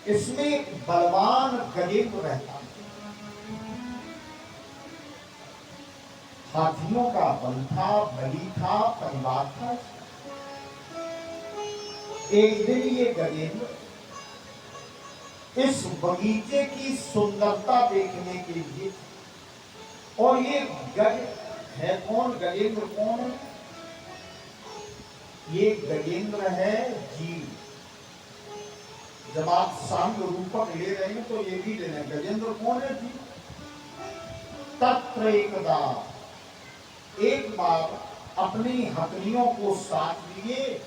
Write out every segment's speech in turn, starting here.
इसमें एक बलवान गजेंद्र रहता, हाथियों का बल था, बली था, परिवार था। एक दिन ये गजेंद्र इस बगीचे की सुंदरता देखने के लिए, और ये गज है कौन, गजेंद्र कौन है? ये गजेंद्र है जीव। जब आप सांग रूपक ले रहे हैं तो ये भी लेना, गजेंद्र कौन है? जीव। तत्र एकदा, एक बार अपनी हथनियों को साथ लिए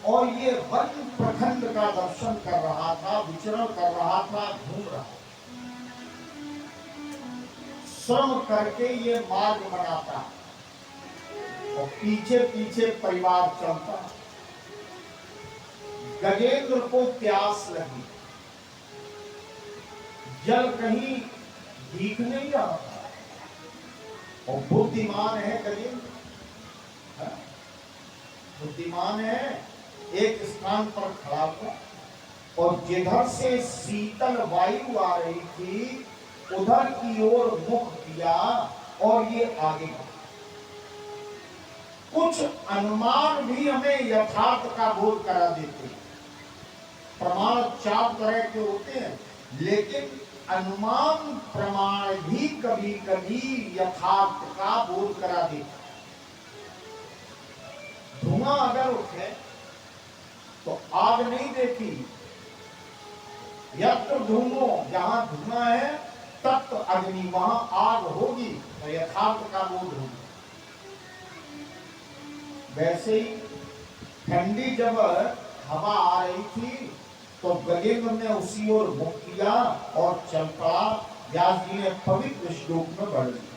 और ये वन प्रखंड का दर्शन कर रहा था, विचरण कर रहा था, घूम रहा, श्रम करके ये मार्ग बनाता और पीछे पीछे परिवार चलता। गजेंद्र को प्यास लगी, जल कहीं दिख नहीं रहा था, और बुद्धिमान है गजेंद्र, बुद्धिमान है। एक स्थान पर खड़ा हुआ और जिधर से शीतल वायु आ रही थी उधर की ओर मुख किया और ये आगे बढ़ा। कुछ अनुमान भी हमें यथार्थ का बोध करा देते हैं। प्रमाण चार तरह के होते हैं, लेकिन अनुमान प्रमाण भी कभी कभी यथार्थ का बोध करा देते। धुआं अगर उठे तो आग नहीं देखी, यत्र धूमो, जहां धुआं है तत्व अग्नि, वहां आग होगी, तो यथार्थ का बोध होगा। वैसे ही ठंडी जब हवा आ रही थी तो गजेंद्र ने उसी ओर मुख किया और चल पड़ा। व्यास जी ने पवित्र श्लोक में वर्णन किया,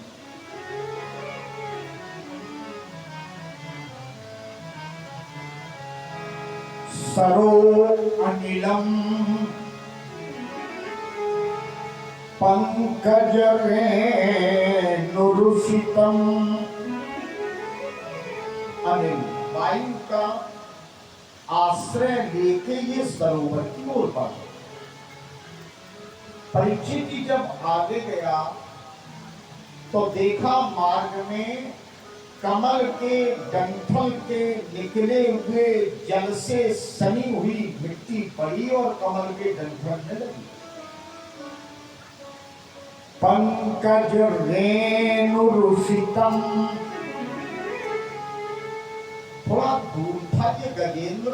सरो अनिलम पंकज रेणुरुषितम। अनिल, वायु का आश्रय लेके ये सरोवर की ओर बढ़ा। परीक्षित जी जब आगे गया तो देखा मार्ग में कमल के डंठल के निकले हुए जल से सनी हुई मिट्टी पड़ी और कमल के डंठल में लगी। पंकज रेणुरुषितम, थोड़ा दूर था ये गजेंद्र,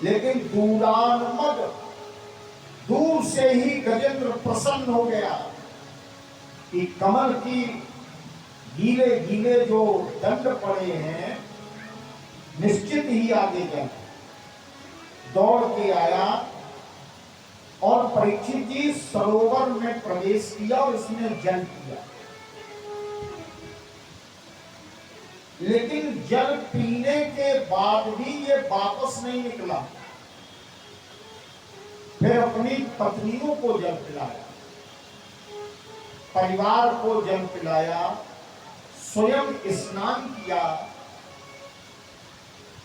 लेकिन दूरानमद, दूर से ही गजेंद्र प्रसन्न हो गया कि कमल की गीले गीले जो दंड पड़े हैं निश्चित ही आगे जाए। दौड़ के आया और परीक्षित जी सरोवर में प्रवेश किया और इसमें जल पिया, लेकिन जल पीने के बाद भी ये वापस नहीं निकला। फिर अपनी पत्नियों को जल पिलाया, परिवार को जल पिलाया, स्वयं स्नान किया,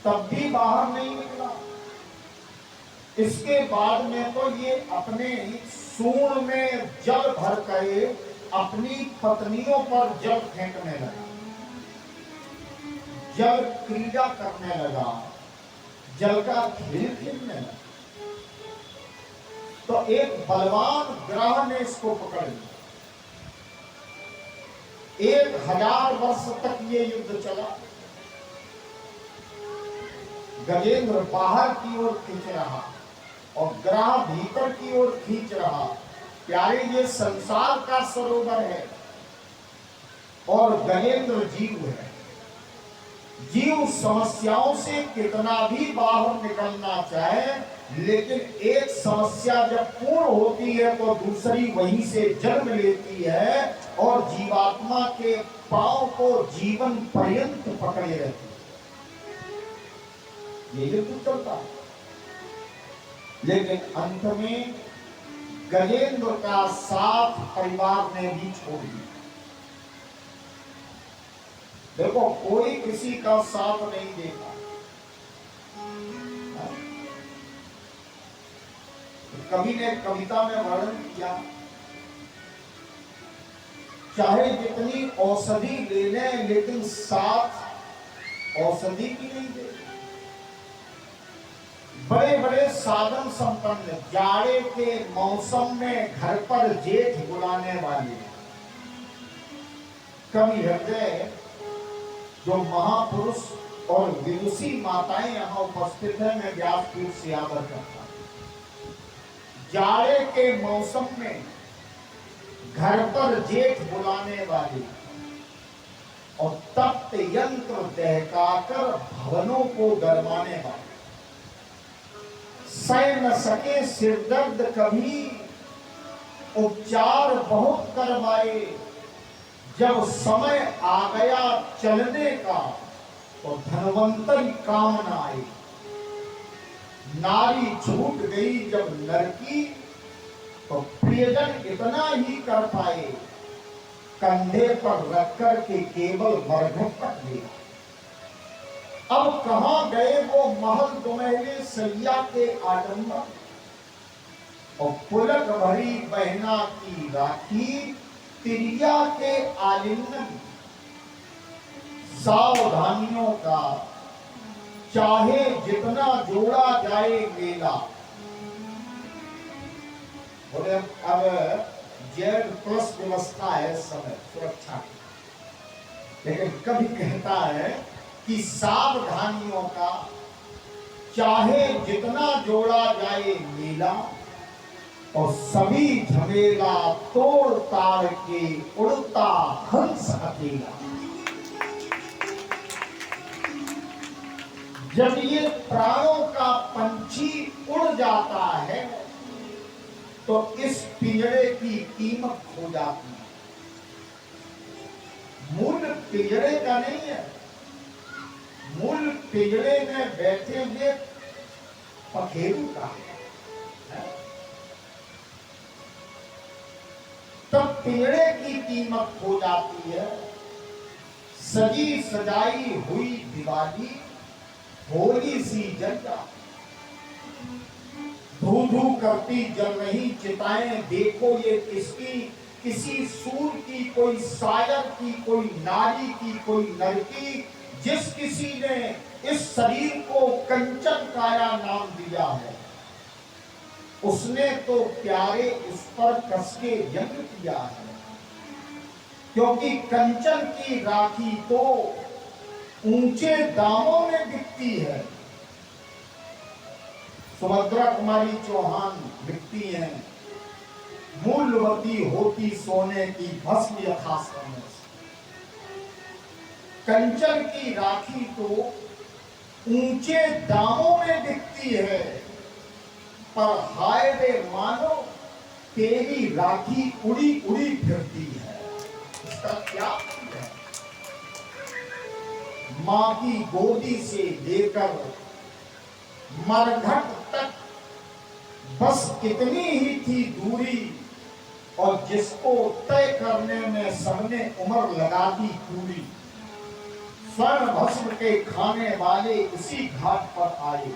तब भी बाहर नहीं निकला। इसके बाद में तो ये अपने सूंड में जल भर कर अपनी पत्नियों पर जल फेंकने लगा, जल क्रीड़ा करने लगा, जल का खेल खेलने लगा। तो एक बलवान ग्रह ने इसको पकड़ लिया। 1000 वर्ष तक ये युद्ध चला। गजेंद्र बाहर की ओर खींच रहा और ग्रह भीतर की ओर खींच रहा। प्यारे, ये संसार का सरोवर है और गजेंद्र जीव है। जीव समस्याओं से कितना भी बाहर निकलना चाहे, लेकिन एक समस्या जब पूर्ण होती है तो दूसरी वहीं से जन्म लेती है और जीवात्मा के पांव को जीवन पर्यंत पकड़े रहती है। ये युद्ध चलता है, लेकिन अंत में गजेंद्र का साथ परिवार ने भी छोड़ दिया। देखो, कोई किसी का साथ नहीं देता। कवि ने कविता में वर्णन किया, चाहे जितनी औषधि ले लें लेकिन साथ औषधि भी नहीं दे। बड़े बड़े साधन संपन्न जाड़े के मौसम में घर पर जेठ बुलाने वाले कवि हृदय जो महापुरुष और विदुषी माताएं यहाँ उपस्थित हैं, मैं व्यासपीठ से आदर करता हूं। जाड़े के मौसम में घर पर जेठ बुलाने वाले और तप्त यंत्र दहकाकर भवनों को गरमाने वाले, सह न सके सिरदर्द कभी, उपचार बहुत करवाए, जब समय आ गया चलने का तो धनवंतरी काम न आए। नारी छूट गई जब लड़की तो प्रियजन इतना ही कर पाए, कंधे पर रख कर के केवल मरघट तक लिया। अब कहां गए वो महल दुमहले सैया के आडंबर, और पुलक भरी बहना की राखी तिरिया के आलिंगन। सावधानियों का चाहे जितना जोड़ा जाए मेला, बोले अब Z+ व्यवस्था है समय सुरक्षा की, लेकिन कभी कहता है कि सावधानियों का चाहे जितना जोड़ा जाए मेला, और सभी झमेला तोड़ ताड़ के उड़ता हंस अकेला। जब ये प्राणों का पंछी उड़ जाता है तो इस पिंजरे की कीमत खो जाती है। मूल पिंजरे का नहीं है, मूल पिंजरे में बैठे हुए पखेरू का है। तब पिंजरे की कीमत खो जाती है। सजी सजाई हुई दिवाली होली सी जल जाती, धू धू करती जल रही चिताएं, देखो ये किसकी, किसी सूर की, कोई शायर की, कोई नारी की, कोई नर की, जिस किसी ने इस शरीर को कंचन काया नाम दिया है, उसने तो प्यारे इस पर कसके यज्ञ किया है। क्योंकि कंचन की राखी तो ऊंचे दामों में बिकती है। सुभद्रा कुमारी चौहान लिखती हैं, मूल्यवती होती सोने की भस्म यथासमय। कंचन की राखी तो ऊंचे दामों में बिकती है, पर हाय रे मानो तेरी राखी उड़ी उड़ी फिरती है। इसका क्या है? मां की गोदी से लेकर मरघट तक बस कितनी ही थी दूरी, और जिसको तय करने में सबने उम्र लगा दी पूरी। स्वर्ण भस्म के खाने वाले इसी घाट पर आए,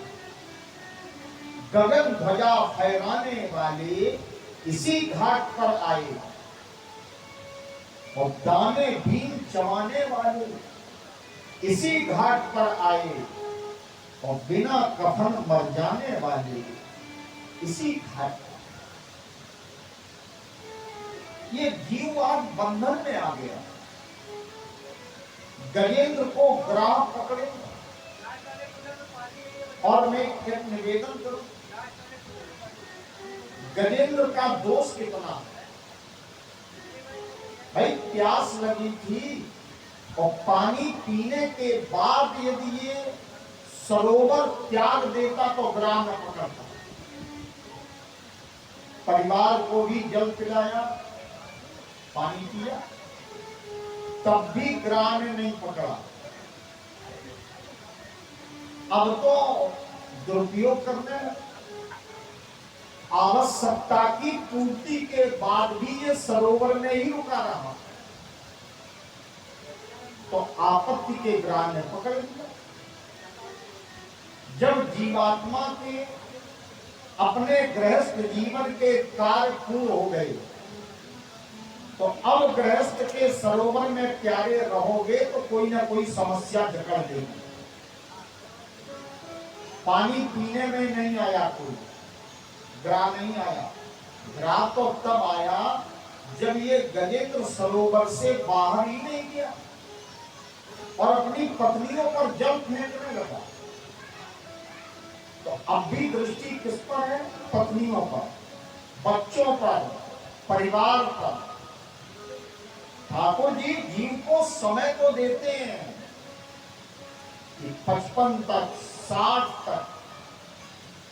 गगन ध्वजा फहराने वाले इसी घाट पर आए, और दाने भीम चबाने वाले इसी घाट पर आए, और बिना कफन मर जाने वाले इसी घाट पर। ये जीव आज बंधन में आ गया। गजेंद्र को ग्राह पकड़े, और मैं एक निवेदन करूं, गजेंद्र का दोष कितना है भाई? प्यास लगी थी और पानी पीने के बाद यदि ये सरोवर त्याग देता तो ग्राह न पकड़ता। परिवार को भी जल पिलाया, पानी पिया, तब भी ग्राह ने नहीं पकड़ा। अब तो दुरुपयोग करने लगा। आवश्यकता की पूर्ति के बाद भी ये सरोवर में ही रुका रहा, तो आपत्ति के ग्राह ने पकड़ लिया। जब जीवात्मा के अपने गृहस्थ जीवन के कार्य पूर्ण हो गए, तो अब गृहस्थ के सरोवर में प्यारे रहोगे तो कोई ना कोई समस्या जकड़ देगी। पानी पीने में नहीं आया, कोई ग्राह नहीं आया। ग्राह तो तब आया जब ये गजेंद्र सरोवर से बाहर ही नहीं गया और अपनी पत्नियों पर जल फेंकने लगा। तो अब भी दृष्टि किस पर है? पत्नियों पर, बच्चों पर, परिवार पर। ठाकुर जी जीव को समय तो देते हैं कि 55 तक 60 तक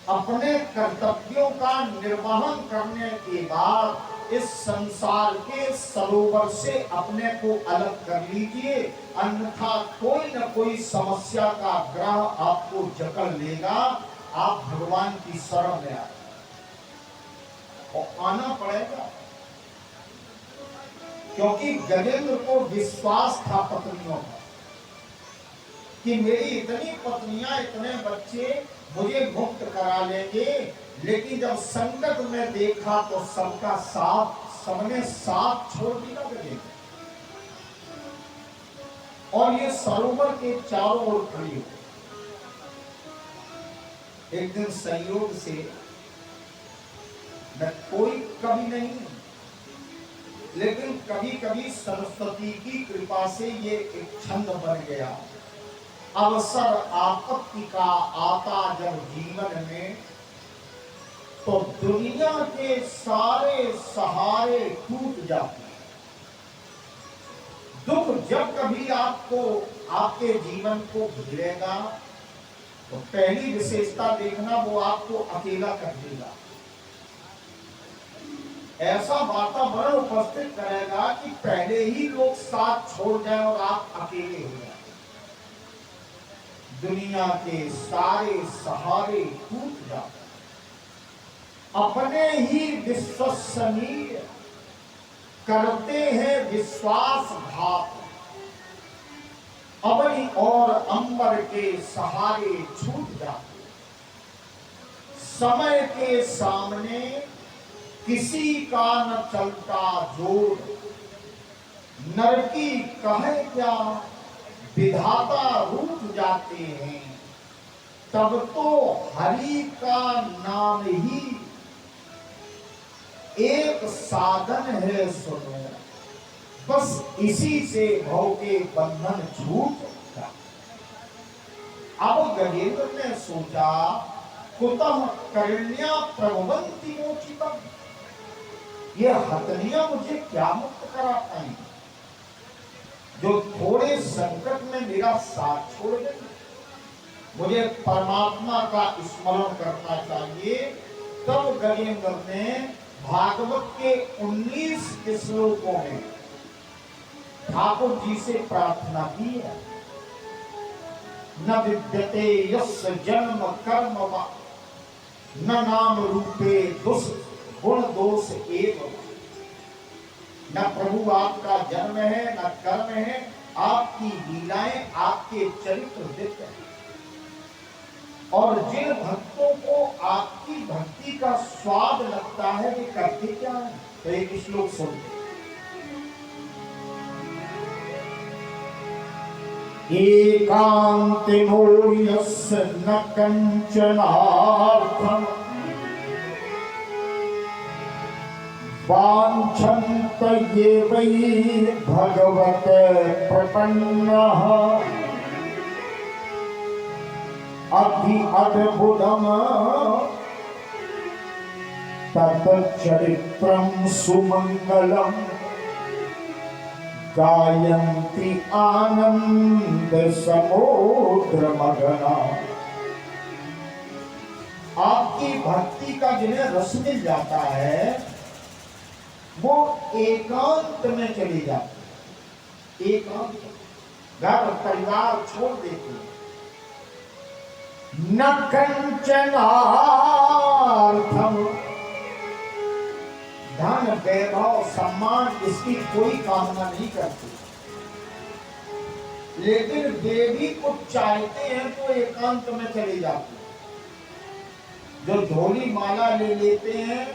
अपने कर्तव्यों का निर्वहन करने के बाद इस संसार के सरोवर से अपने को अलग कर लीजिए, अन्यथा कोई न कोई समस्या का ग्रह आपको जकड़ लेगा। आप भगवान की शरण में आए और आना पड़ेगा, क्योंकि गजेंद्र को विश्वास था पत्नियों का कि मेरी इतनी पत्नियां, इतने बच्चे मुझे मुक्त करा लेंगे। लेकिन जब संकट में देखा तो सबका साथ, सबने साथ छोड़ दिया गजेंद्र, और ये सरोवर के चारों ओर खड़ी हो। एक दिन संयोग से, न कोई कभी नहीं, लेकिन कभी कभी सरस्वती की कृपा से ये एक छंद बन गया। अवसर आपत्ति का आता जब जीवन में, तो दुनिया के सारे सहारे टूट जाते हैं। दुख जब कभी आपको, आपके जीवन को घेरेगा, तो पहली विशेषता देखना, वो आपको अकेला कर देगा। ऐसा वातावरण उपस्थित करेगा कि पहले ही लोग साथ छोड़ जाए और आप अकेले हो जाए। दुनिया के सारे सहारे टूट जाते, अपने ही विश्वसनीय करते हैं विश्वासघात। अबरी और अंबर के सहारे छूट जाते, समय के सामने किसी का न चलता जोर। नरकी कहे क्या, विधाता रूठ जाते हैं, तब तो हरि का नाम ही एक साधन है सुनो। बस इसी से भव के बंधन छूट जाते। अब गजेंद्र ने सोचा, कुतः करण्या प्रभवंती मोचितम, ये हथनियां मुझे क्या मुक्त करा पाएंगी, जो थोड़े संकट में मेरा साथ छोड़ गए। मुझे परमात्मा का स्मरण करना चाहिए। तब गजेंद्र ने भागवत के 19 श्लोकों में ठाकुर जी से प्रार्थना की है। न विद्यते यस्य जन्म कर्म वा, न नाम रूपे गुण दोष एवं। न प्रभु आपका जन्म है, न कर्म है, आपकी लीलाएं, आपके चरित्र दिव्य हैं। और जिन भक्तों को आपकी भक्ति का स्वाद लगता है, वे करते क्या है? तो एक श्लोक सुनते। एकांतिनो यस्य न कंचनार्थम वाञ्छन्त ये वै भगवत प्रपन्नः अति अद्भुतम् तत्चरित्रं सुमंगलम् गायन्ति आनंद समुद्र मगना। आपकी भक्ति का जिन्हें रस मिल जाता है, वो एकांत में चले जाते, एकांत, घर परिवार छोड़ देते। न कंचनार्थम, धन वैभव सम्मान इसकी कोई कामना नहीं करते, लेकिन वे भी कुछ चाहते हैं तो एकांत में चले जाते। जो झोली माला ले लेते हैं,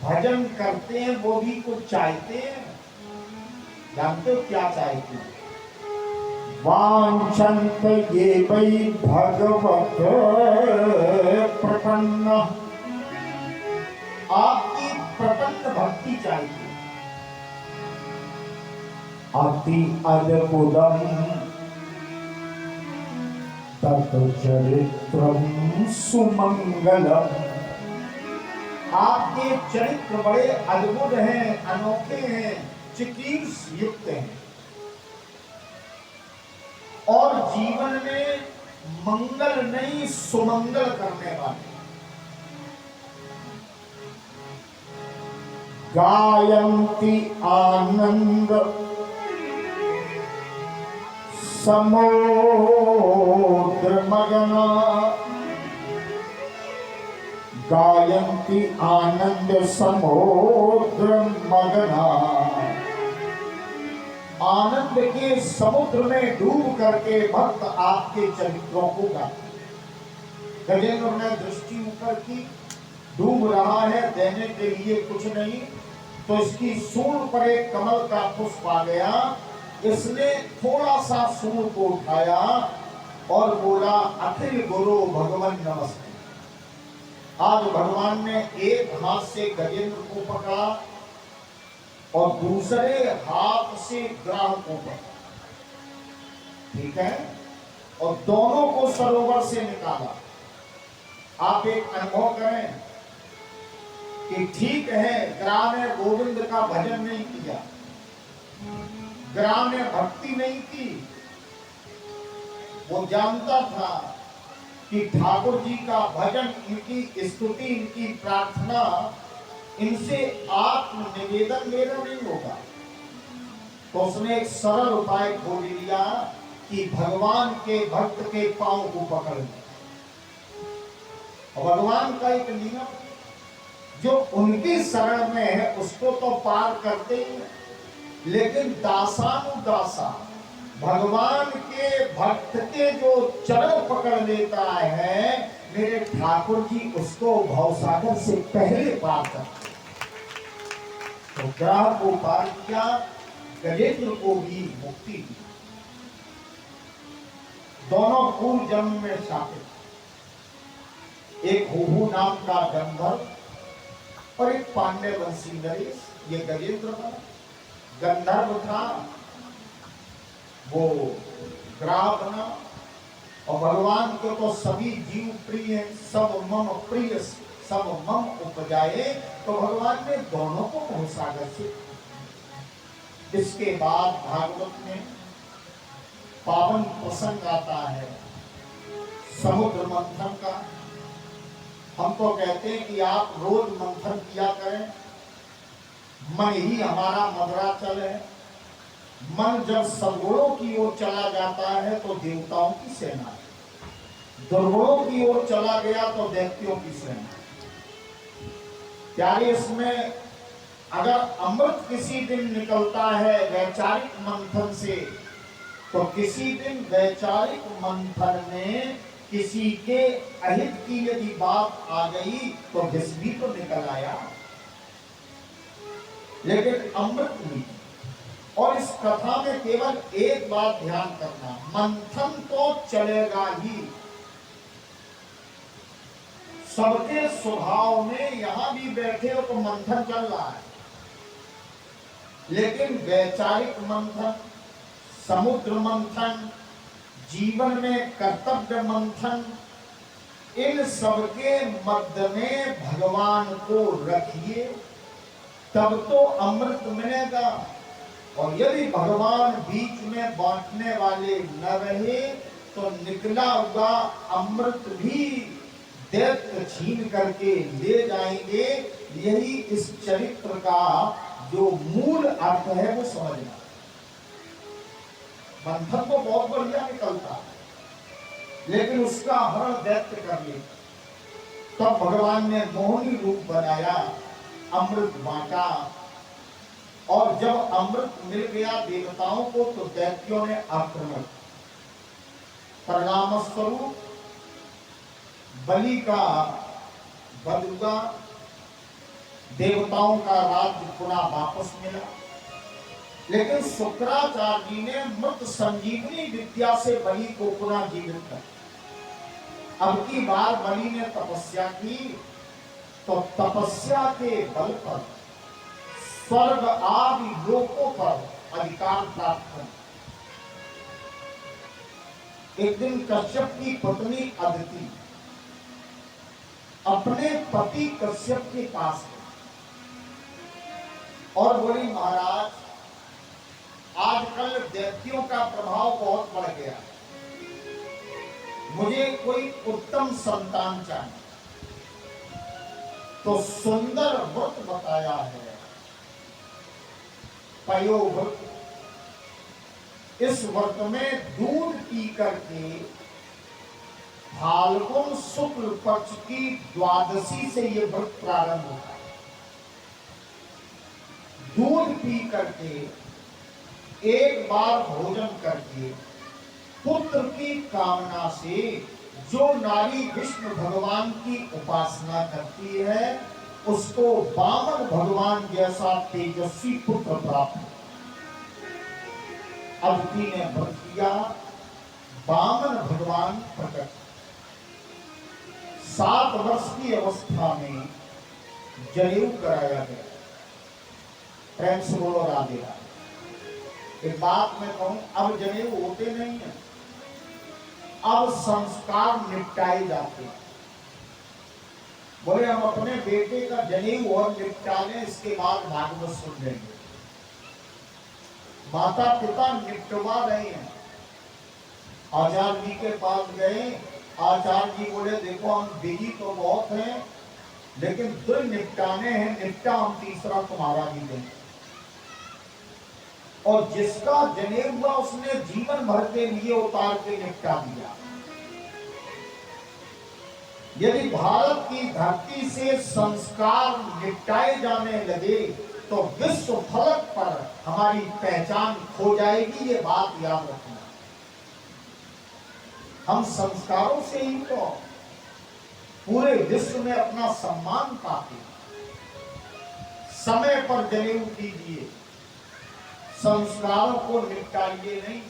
भजन करते हैं, वो भी कुछ चाहते हैं। जानते हो क्या चाहते हैं? वांछन्त ये वै भगवत प्रपन्न, आपकी प्रपन्न भक्ति चाहिए। अति अद्भुतम तत्चरित्रम सुमंगलम, आपके चरित्र बड़े अद्भुत हैं, अनोखे हैं, चिकीर्ष युक्त हैं और जीवन में मंगल नहीं सुमंगल करने वाले। गायन्ति आनंद समुद्र मगना, गायन्ति आनंद समुद्र मगना, आनंद के समुद्र में डूब करके भक्त आपके चरित्रों को गाते। गजेंद्र ने दृष्टि ऊपर की, डूब रहा है, देने के लिए कुछ नहीं, तो इसकी सूंड पर एक कमल का पुष्प आ गया। इसने थोड़ा सा सूंड को उठाया और बोला, अखिल गुरु भगवान नमस्ते। आज भगवान ने एक हाथ से गजेंद्र को पकड़ा और दूसरे हाथ से ग्राह को पकड़ा, ठीक है, और दोनों को सरोवर से निकाला। आप एक अनुभव करें कि ठीक है, ग्राह ने गोविंद का भजन नहीं किया, ग्राह ने भक्ति नहीं की, वो जानता था कि ठाकुर जी का भजन, इनकी स्तुति, इनकी प्रार्थना, इनसे आत्म निवेदन मेरा नहीं होगा। तो उसने एक सरल उपाय खोज लिया कि भगवान के भक्त के पांव को पकड़ लिया। और भगवान का एक नियम, जो उनकी शरण में है उसको तो पार करते ही, लेकिन दासानुदासा भगवान के भक्त के जो चरण पकड़ लेता है, मेरे ठाकुर जी उसको भवसागर से पहले पार करते। तो ग्राह को पार किया, गजेंद्र को भी मुक्ति दी। दोनों पूर्व जन्म में शापित, एक हुहू नाम का गंधर्व और एक पांडे वंशी नरेश। ये गजेंद्र था, गंधर्व था, वो ग्राह बना। और भगवान को तो सभी जीव प्रिय हैं, सब मम प्रिय सब मम उपजाए, तो भगवान ने दोनों को भवसागर से। इसके बाद भागवत में पावन प्रसंग आता है समुद्र मंथन का। हम तो कहते हैं कि आप रोज मंथन किया करें, मन ही हमारा मदराचल है। मन जब सद्गुणों की ओर चला जाता है तो देवताओं की सेना है, दुर्गुणों की ओर चला गया तो दैत्यों की सेना। प्यारे, इसमें अगर अमृत किसी दिन निकलता है वैचारिक मंथन से, तो किसी दिन वैचारिक मंथन में किसी के अहित की यदि बात आ गई तो विष भी तो निकल आया, लेकिन अमृत नहीं। और इस कथा में केवल एक बात ध्यान करना, मंथन तो चलेगा ही। सबके स्वभाव में, यहां भी बैठे हो तो मंथन चल रहा है, लेकिन वैचारिक मंथन, समुद्र मंथन, जीवन में कर्तव्य मंथन, इन सबके मध्य में भगवान को रखिए, तब तो अमृत मिलेगा। और यदि भगवान बीच में बांटने वाले न रहे तो निकला हुआ अमृत भी दैत्य छीन करके ले जाएंगे। यही इस चरित्र का जो मूल अर्थ है वो समझना। मंथन तो बहुत बढ़िया निकलता है, लेकिन उसका हरण दैत्य कर ले। तब भगवान ने मोहिनी रूप बनाया, अमृत बांटा, और जब अमृत मिल गया देवताओं को तो दैत्यों ने आक्रमण। परिणाम स्वरूप बलि का वध हुआ, देवताओं का राज्य पुनः वापस मिला। लेकिन शुक्राचार्य जी ने मृत संजीवनी विद्या से बलि को पुनः जीवित कर। अब की बार बलि ने तपस्या की तो तपस्या के बल पर स्वर्ग आदि लोकों पर अधिकार प्राप्त कर। एक दिन कश्यप की पत्नी अदिति अपने पति कश्यप के पास गई और बोली, महाराज आजकल दैत्यों का प्रभाव बहुत बढ़ गया, मुझे कोई उत्तम संतान चाहिए। तो सुंदर व्रत बताया है, पयो व्रत। इस व्रत में दूध पी करके फाल्गुन शुक्ल पक्ष की द्वादशी से ये व्रत प्रारंभ होता है। दूध पी करके एक बार भोजन करके पुत्र की कामना से जो नारी विष्णु भगवान की उपासना करती है उसको वामन भगवान जैसा तेजस्वी पुत्र प्राप्त होता है। अदिति ने व्रत किया, वामन भगवान प्रकट। 7 वर्ष की अवस्था में जनेऊ कराया गया। प्रेम से बोलो राधे राधे। एक बात मैं कहूं, अब जनेऊ होते नहीं है, अब संस्कार निपटाए जाते हैं। बोले हम अपने बेटे का जनेऊ और निपटा लें, इसके बाद भागवत सुन लेंगे। माता पिता निपटवा रहे हैं। आचार्य जी के पास गए, आचार्य जी बोले देखो हम बिजी तो बहुत हैं, लेकिन 2 निपटाने हैं, निपटा हम तीसरा तुम्हारा भी देंगे। और जिसका जनेऊ हुआ उसने जीवन भर के लिए उतार के निपटा दिया। यदि भारत की धरती से संस्कार निपटाए जाने लगे तो विश्व फलक पर हमारी पहचान खो जाएगी, ये बात याद रखना। हम संस्कारों से ही तो पूरे विश्व में अपना सम्मान पाते। समय पर जनेऊ कीजिए, संस्कारों को निपटाइए नहीं।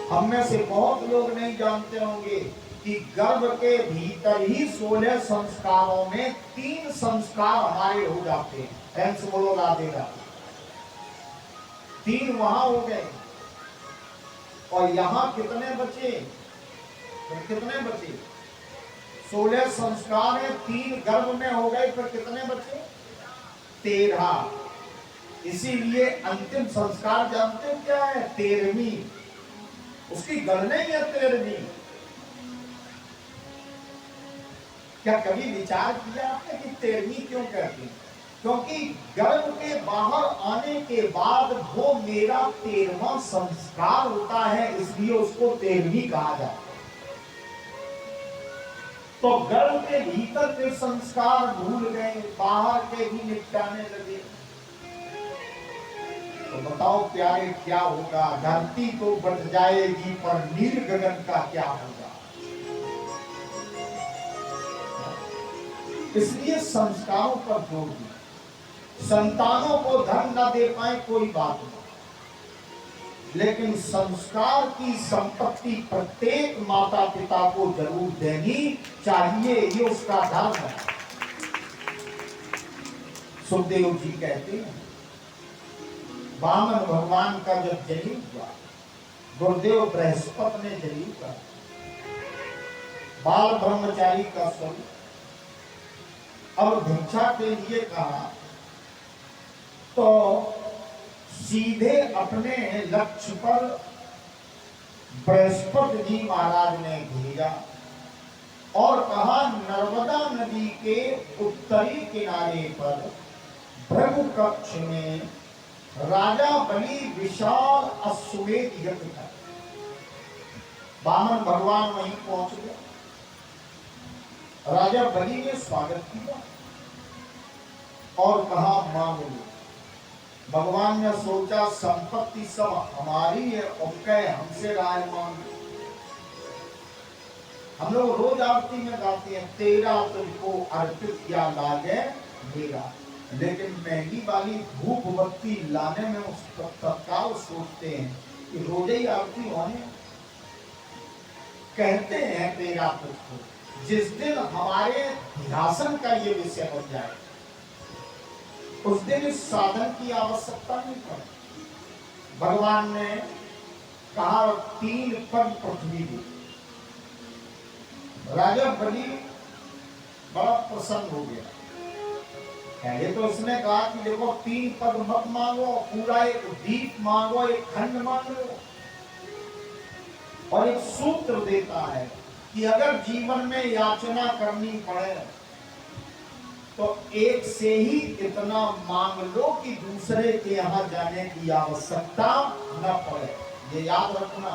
हम में से बहुत लोग नहीं जानते होंगे कि गर्भ के भीतर ही 16 संस्कारों में 3 संस्कार हमारे हो जाते हैं। ऐसे बोलो राधे राधे। 3 वहां हो गए और यहां कितने बचे? कितने बचे? 16 संस्कार है, 3 गर्भ में हो गए, फिर कितने बचे? 13। इसीलिए अंतिम संस्कार जानते हो क्या है? 13वीं। उसकी गणना ही है 13वीं। क्या कभी विचार किया आपने कि 13वीं क्यों कहते हैं? क्योंकि गर्भ के बाहर आने के बाद वो मेरा 13वां संस्कार होता है, इसलिए उसको 13वीं कहा जाता है। तो गर्भ के भीतर के संस्कार भूल गए, बाहर के भी निपटाने लगे। तो बताओ प्यारे क्या होगा? धरती तो बच जाएगी पर नील गगन का क्या होगा? इसलिए संस्कारों पर जोर दिया। संतानों को धन न दे पाए कोई बात नहीं, लेकिन संस्कार की संपत्ति प्रत्येक माता पिता को जरूर देनी चाहिए, ये उसका धर्म है। सुखदेव जी कहते हैं वामन भगवान का जब जनेऊ हुआ, गुरुदेव बृहस्पति ने जनेऊ का बाल ब्रह्मचारी का स्वरूप अब भिक्षा के लिए कहा तो सीधे अपने लक्ष्य पर बृहस्पति जी महाराज ने भेजा और कहा नर्मदा नदी के उत्तरी किनारे पर भृगु कक्ष में राजा बलि विशाल अश्वमेध यज्ञ था। वामन भगवान वहीं पहुंच गए। राजा बलि ने स्वागत किया और कहा मांग लो। भगवान ने सोचा संपत्ति सब हमारी है और कहे हमसे राय मांग, हम लोग रोज आरती में गाते हैं, तेरा तुझको अर्पित किया लागे मेरा, लेकिन महंगी वाली धूप बत्ती लाने में उस तत्काल सोचते हैं कि रोज ही आरती होने। कहते हैं तेरा तुझको, जिस दिन हमारे ध्यान का ये विषय बन जाए उस दिन इस साधन की आवश्यकता नहीं पड़े। भगवान ने कहा 3 पग पृथ्वी दी। राजा बलि बड़ा प्रसन्न हो गया। पहले तो उसने कहा कि देखो 3 पग मत मांगो, पूरा एक दीप मांगो, एक खंड मांगो, और एक सूत्र देता है कि अगर जीवन में याचना करनी पड़े तो एक से ही इतना मांग लो कि दूसरे के यहां जाने की आवश्यकता न पड़े। ये याद रखना,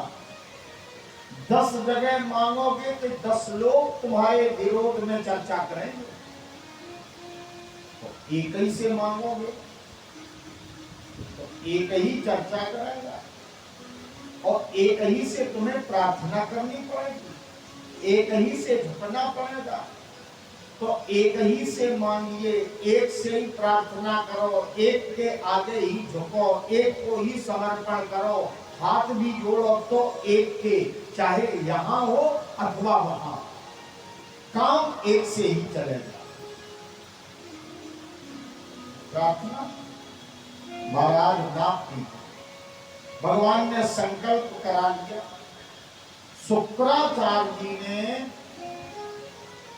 10 जगह मांगोगे तो 10 लोग तुम्हारे विरोध में चर्चा करेंगे, तो एक ही से मांगोगे तो एक ही चर्चा करेगा, और एक ही से तुम्हें प्रार्थना करनी पड़ेगी, एक ही से झुकना पड़ेगा। तो एक ही से मांगिए, एक से ही प्रार्थना करो, एक के आगे ही झुको, एक को ही समर्पण करो, हाथ भी जोड़ो तो एक के, चाहे यहां हो अथवा वहां, काम एक से ही चलेगा। प्रार्थना महाराज नाथ की, भगवान ने संकल्प करा दिया। शुक्राचार्य जी ने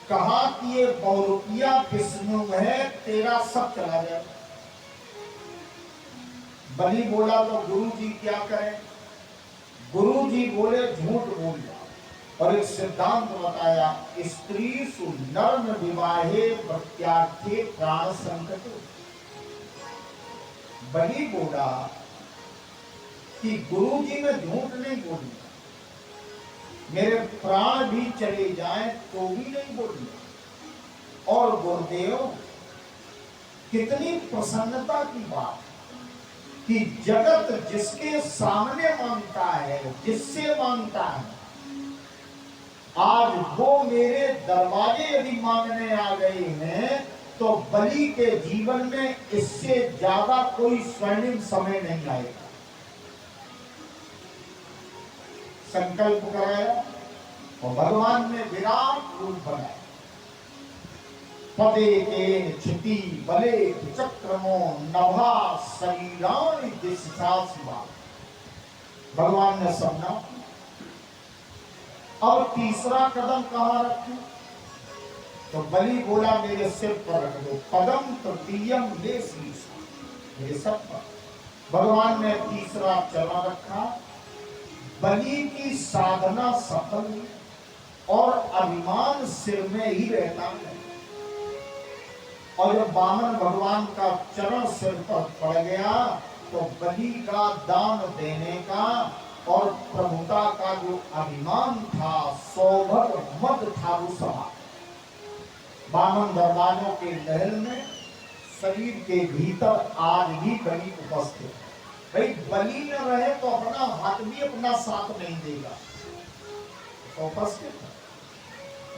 कहा कि ये बहुरूपिया विष्णु है, तेरा सब चला जाए। बलि बोला तो गुरु जी क्या करें? गुरु जी बोले झूठ बोल जाओ, और एक सिद्धांत बताया, स्त्री सु नर्म विवाहे प्रत्यार्थे प्राण संकट। बलि बोला कि गुरु जी मैं झूठ नहीं बोलूंगा, मेरे प्राण भी चले जाएं तो भी नहीं बोलूंगा। और गुरुदेव कितनी प्रसन्नता की बात कि जगत जिसके सामने मांगता है, जिससे मांगता है, आज वो मेरे दरवाजे यदि मांगने आ गए हैं तो बलि के जीवन में इससे ज्यादा कोई स्वर्णिम समय नहीं आएगा। संकल्प कराया और भगवान ने विराट रूप बनाया। पदे के क्षिति बले चक्रमो नभा शरीरान दिशा शिवा। भगवान ने सपना। अब तीसरा कदम कहां रखें? तो बलि बोला मेरे सिर पर रख दो, पदम तृतीयम ले शीर्षा, मेरे सर पर। भगवान ने तीसरा चरण रखा। बलि की साधना सफल हुई और अभिमान सिर में ही रहता है। और जब वामन भगवान का चरण सिर पर पड़ गया तो बलि का दान देने का और प्रभुता का जो अभिमान था, सौभग मद था, वो समा। वामन दरबारों के महल में शरीर के भीतर आज भी बलि उपस्थित है। भाई बलि न रहे तो अपना हाथ भी अपना साथ नहीं देगा, तो उपस्थित है।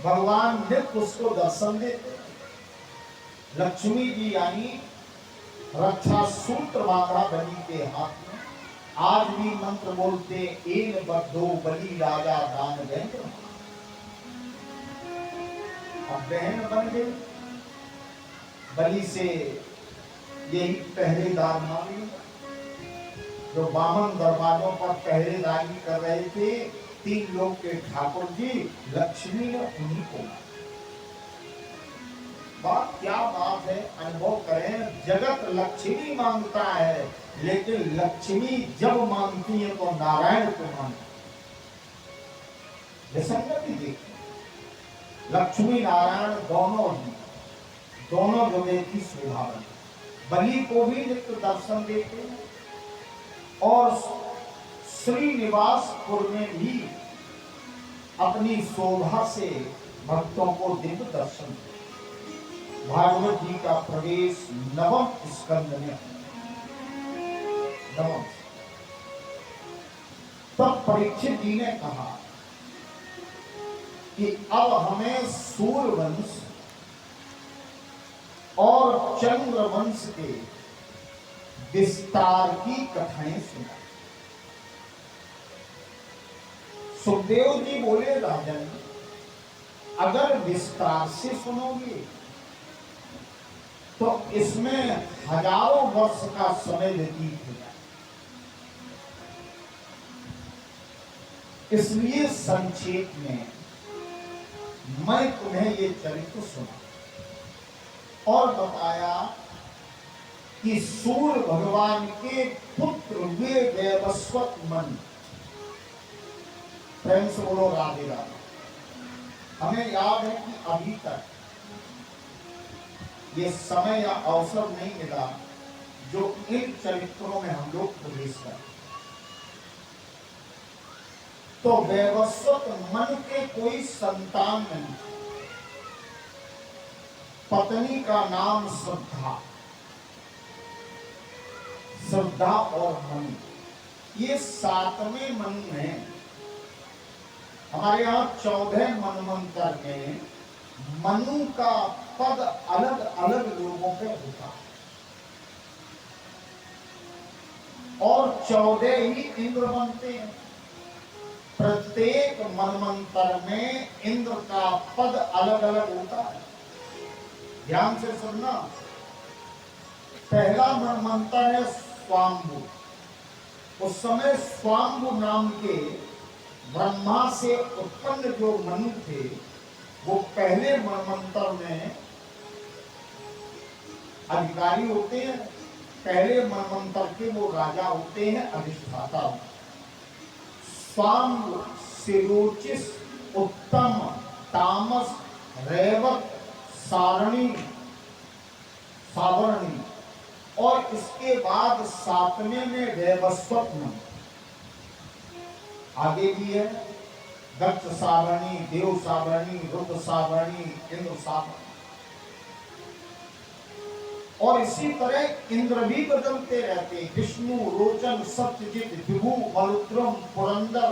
भगवान नित्य उसको दर्शन देते। लक्ष्मी जी यानी रक्षा सूत्र बांधा बलि के हाथ में। आज भी मंत्र बोलते, एक बद्धो बलि राजा दान देंगे। अब बहन बन गई, बलि से यही पहरेदार मांगी। जो वामन दरबारों पर पहरेदारी कर रहे थे 3 लोग के ठाकुर जी, लक्ष्मी ने उन्हीं को। बात क्या बात है, अनुभव करें। जगत लक्ष्मी मांगता है, लेकिन लक्ष्मी जब मांगती है तो नारायण को मांगती है। संगति देखिए, लक्ष्मी नारायण दोनों जगह की शोभा बनी। बलि को भी नित्य दर्शन देते हैं और श्रीनिवासपुर में भी अपनी शोभा से भक्तों को दिव्य दर्शन देते। भागवत जी का प्रवेश 9वें स्कंद में। तब परीक्षित जी ने कहा कि अब हमें सूर्यवंश और चंद्रवंश के विस्तार की कथाएं सुना। सुखदेव जी बोले, राजन अगर विस्तार से सुनोगे तो इसमें हजारों वर्ष का समय व्यतीत हो जाए, इसलिए संक्षेप में मैं तुम्हें ये चरित्र सुना और बताया कि सूर्य भगवान के पुत्र हुए वैवस्वत मनु। प्रेम से बोलो राधे राधे। हमें याद है कि अभी तक ये समय या अवसर नहीं मिला जो इन चरित्रों में हम लोग प्रवेश करें। तो वैवस्वत मनु के कोई संतान नहीं, पत्नी का नाम श्रद्धा, श्रद्धा और मनु, ये 7वें मनु हैं। हमारे यहाँ 14 मनवंतर में मनु का पद अलग अलग लोगों पे होता है और 14 ही इंद्र बनते हैं। प्रत्येक मनवंतर में इंद्र का पद अलग अलग होता है। ध्यान से सुनना। पहला मनवंतर है स्वाम्भु। उस समय स्वाम्भु नाम के ब्रह्मा से उत्पन्न जो मनु थे वो पहले मनवंतर में अधिकारी होते हैं। पहले मनवंतर के वो राजा होते हैं, अधिष्ठाता। स्वाम्भु, सिरोचिस, उत्तम, तामस, रैवत, सारणी, सावरणी और इसके बाद 7वें में वैवस्वत मनु। आगे भी है दक्ष सावरणी, देव सावरणी, रुद्र सावरणी, इंद्र सावरणी। और इसी तरह इंद्र भी बदलते रहते। विष्णु, रोचन, सत्यजित, विभु, मरुद्रम, पुरंदर,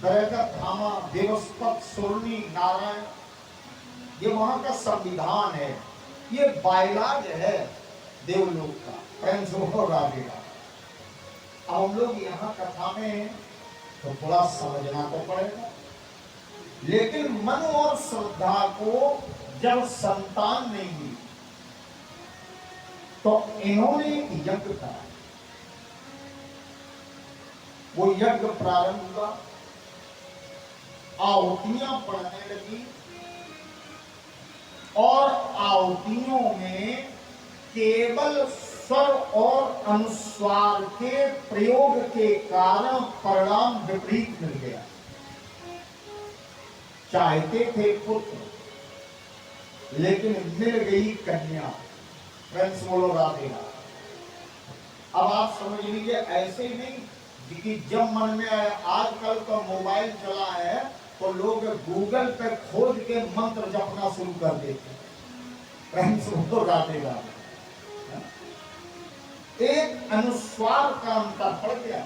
बैरगत, धामा, देवस्पत, सुरनी, नारायण। ये वहां का संविधान है, ये बायलाज है देवलोक का। प्रेम से हो राधेगा। अब हम लोग यहाँ कथा में तो थोड़ा समझना तो पड़ेगा। लेकिन मनु और श्रद्धा को जब संतान नहीं हुई तो इन्होंने यज्ञ करा। वो यज्ञ प्रारंभ हुआ, आहुतियां पड़ने लगी और आहुतियों में केवल स्वर और अनुस्वार के प्रयोग के कारण परिणाम विपरीत मिल गया। चाहते थे पुत्र लेकिन मिल गई कन्या। फ्रेंड्स बोलो राधे राधे। अब आप समझ लीजिए, ऐसे ही नहीं कि जब मन में आया। आजकल तो मोबाइल चला है तो लोग गूगल पे खोज के मंत्र जपना शुरू कर देते। फ्रेंड्स बोलो राधे राधे। एक अनुस्वार का अंतर पड़ गया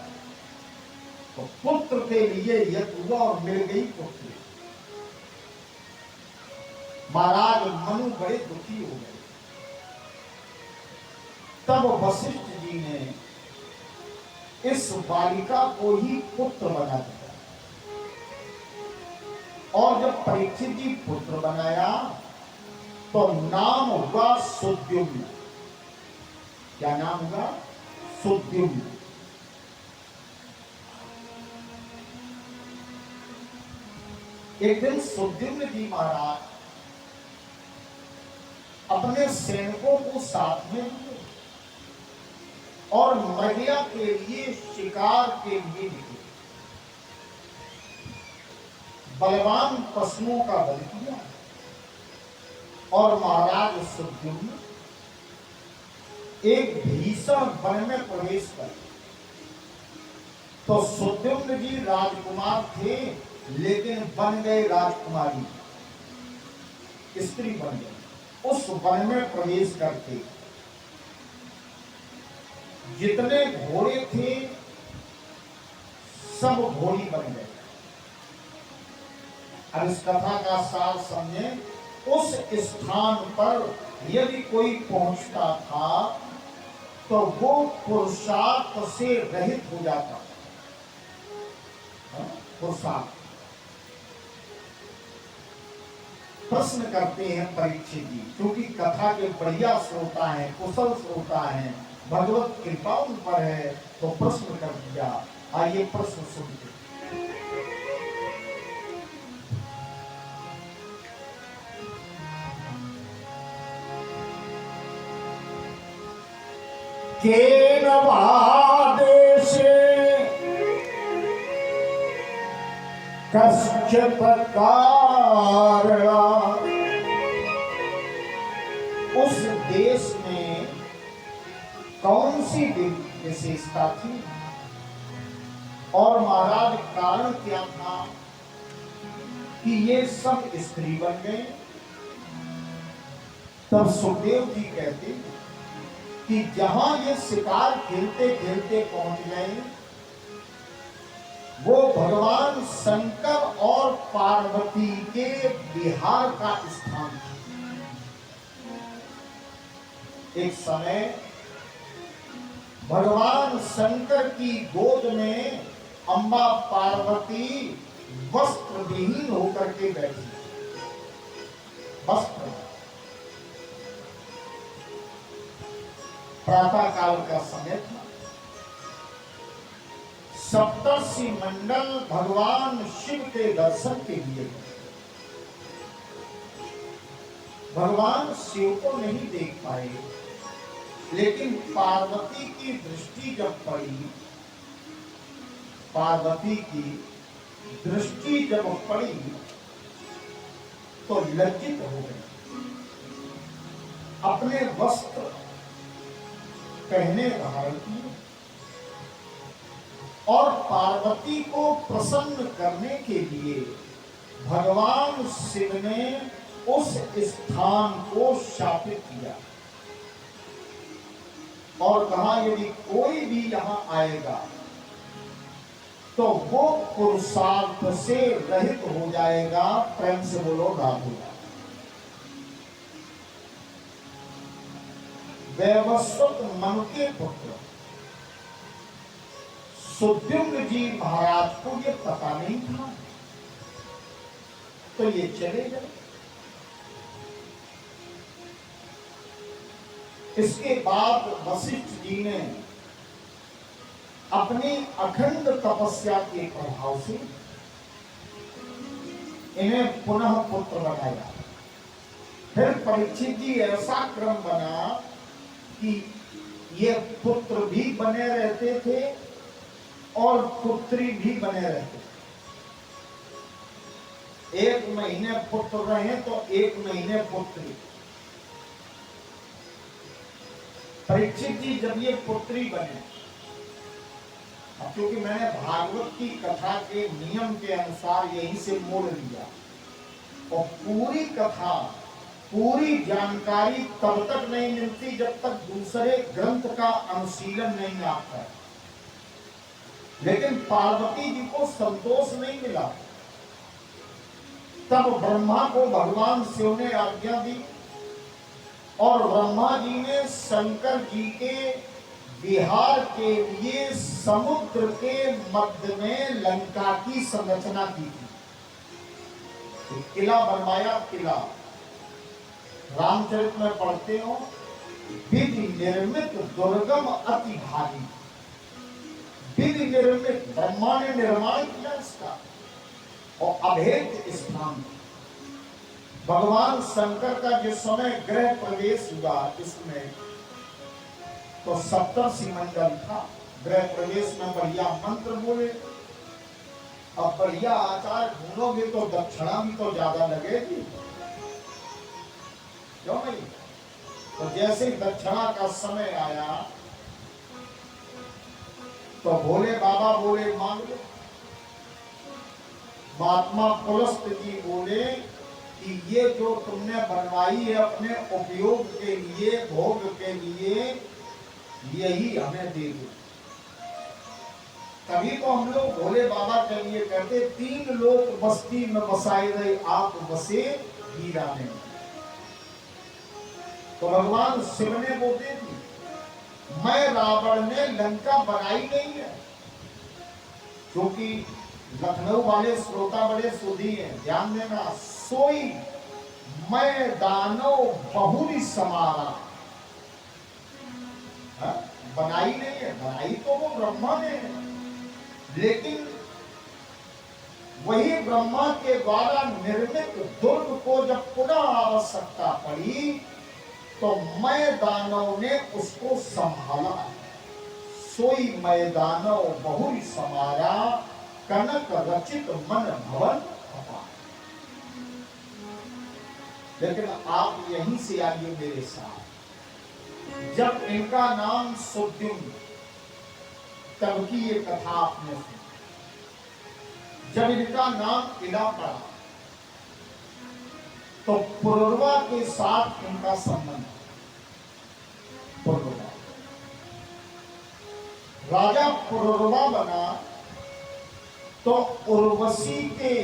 तो पुत्र के लिए यज्ञ हुआ और मिल गई पुत्री। महाराज मनु बड़े दुखी हो गए। तब वशिष्ठ जी ने इस बालिका को ही पुत्र बना दिया और जब परीक्षित जी पुत्र बनाया तो नाम हुआ सुद्युम्न। क्या नाम हुआ? सुद्युम्न। एक दिन सुद्युम्न जी महाराज अपने सैनिकों को साथ में लिए और मृगया के लिए, शिकार के लिए निकले। बलवान पशुओं का बल किया और महाराज सुद्युम्न एक भीषण वन में प्रवेश कर। तो सुद्युम्न जी राजकुमार थे लेकिन बन गए राजकुमारी, स्त्री बन गए। उस वन में प्रवेश करते जितने घोड़े थे सब घोड़ी बन गए अब इस कथा का सार समझे। उस स्थान पर यदि कोई पहुंचता था तो वो पुरुषार्थ से रहित हो जाता। पुरुषार्थ। प्रश्न करते हैं परीक्षित जी, क्योंकि कथा के बढ़िया श्रोता हैं, कुशल श्रोता हैं, भगवत कृपा उन पर है, तो प्रश्न कर दिया। आइए प्रश्न सुनते। केन वादेशे कश्चित् कारणा। उस देश में कौन सी विशेषता थी और महाराज कारण क्या था कि ये सब स्त्री बन गए। तब सुखदेव जी कहते कि जहां ये शिकार खेलते खेलते पहुंच गए वो भगवान शंकर और पार्वती के विहार का स्थान था। एक समय भगवान शंकर की गोद में अम्बा पार्वती वस्त्र विहीन होकर के बैठी। वस्त्र। प्रातः काल का समय था। सप्तर्षि मंडल भगवान शिव के दर्शन के लिए भगवान शिव को नहीं देख पाए, लेकिन पार्वती की दृष्टि जब पड़ी, पार्वती की दृष्टि जब पड़ी तो लज्जित हो गए। अपने वस्त्र पहने धारण किए और पार्वती को प्रसन्न करने के लिए भगवान शिव ने उस स्थान को शापित किया और कहा यदि कोई भी यहां आएगा तो वो पुरुषार्थ से रहित हो जाएगा। प्रेम से बोलो राधे। वैवस्वत मनु के पुत्र सुद्युम्न जी महाराज को ये पता नहीं था, तो ये चले गए। इसके बाद वशिष्ठ जी ने अपनी अखंड तपस्या के प्रभाव से इन्हें पुनः पुत्र बनाया। फिर परीक्षित जी ऐसा क्रम बना कि ये पुत्र भी बने रहते थे और पुत्री भी बने रहते। एक महीने पुत्र रहे तो एक महीने पुत्री। परीक्षित जी जब ये पुत्री बने, क्योंकि मैंने भागवत की कथा के नियम के अनुसार यहीं से मोड़ लिया और पूरी कथा पूरी जानकारी तब तक नहीं मिलती जब तक दूसरे ग्रंथ का अनुशीलन नहीं आता। लेकिन पार्वती जी को संतोष नहीं मिला। तब ब्रह्मा को भगवान शिव ने आज्ञा दी और ब्रह्मा जी ने शंकर जी के विहार के लिए समुद्र के मध्य में लंका की संरचना की थी। किला बनवाया। किला रामचरित में पढ़ते हो, विधि निर्मित दुर्गम अति भारी। विधि निर्मित, ब्रह्मा ने निर्माण किया इसका और अभेद स्थान। भगवान शंकर का जिस समय गृह प्रवेश हुआ इसमें तो सप्तर्षि मंडल था। गृह प्रवेश में बढ़िया मंत्र बोले। अब बढ़िया आचार ढूंढोगे तो दक्षिणा भी तो ज्यादा लगेगी, क्यों नहीं? तो जैसे दक्षिणा का समय आया तो भोले बाबा बोले मांग लो। महात्मा पुलस्त जी बोले कि ये जो तुमने बनवाई है अपने उपयोग के लिए, भोग के लिए, यही हमें दे दो। तभी तो हम लोग भोले बाबा के लिए कहते 3 लोक बस्ती में बसाए रहे आप बसे हीरा में। तो भगवान शिव ने बोलते थे मैं रावण ने लंका बनाई नहीं है, क्योंकि लखनऊ वाले श्रोता बड़े सुधी हैं, ध्यान देना। सोई मैं दानव बहुरी समारा, बनाई नहीं है, बनाई तो वो ब्रह्मा ने है, लेकिन वही ब्रह्मा के द्वारा निर्मित दुर्ग को जब पुनः आवश्यकता पड़ी तो मैं दानव ने उसको संभाला। सोई मैं दानव बहुरी समारा, कनक रचित मन भवन हवा। लेकिन आप यहीं से आइए मेरे साथ। जब इनका नाम सुद्युम्न, तब की ये कथा आपने सुनी। जब इनका नाम इला पड़ा तो पुरुरवा के साथ इनका संबंध। पुरुरवा राजा पुरुरवा बना तो उर्वशी के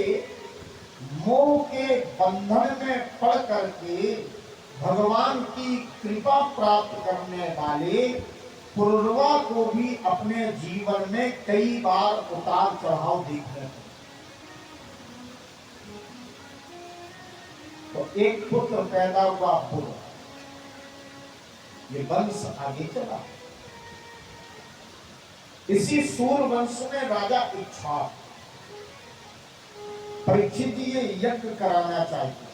मोह के बंधन में पड़ करके भगवान की कृपा प्राप्त करने वाले पुरुरवा को भी अपने जीवन में कई बार उतार चढ़ाव देखने को। तो एक पुत्र पैदा हुआ पुरुष, ये वंश आगे चला। इसी सूर वंश में राजा इच्छा परीक्षित जी ये यज्ञ कराना चाहते,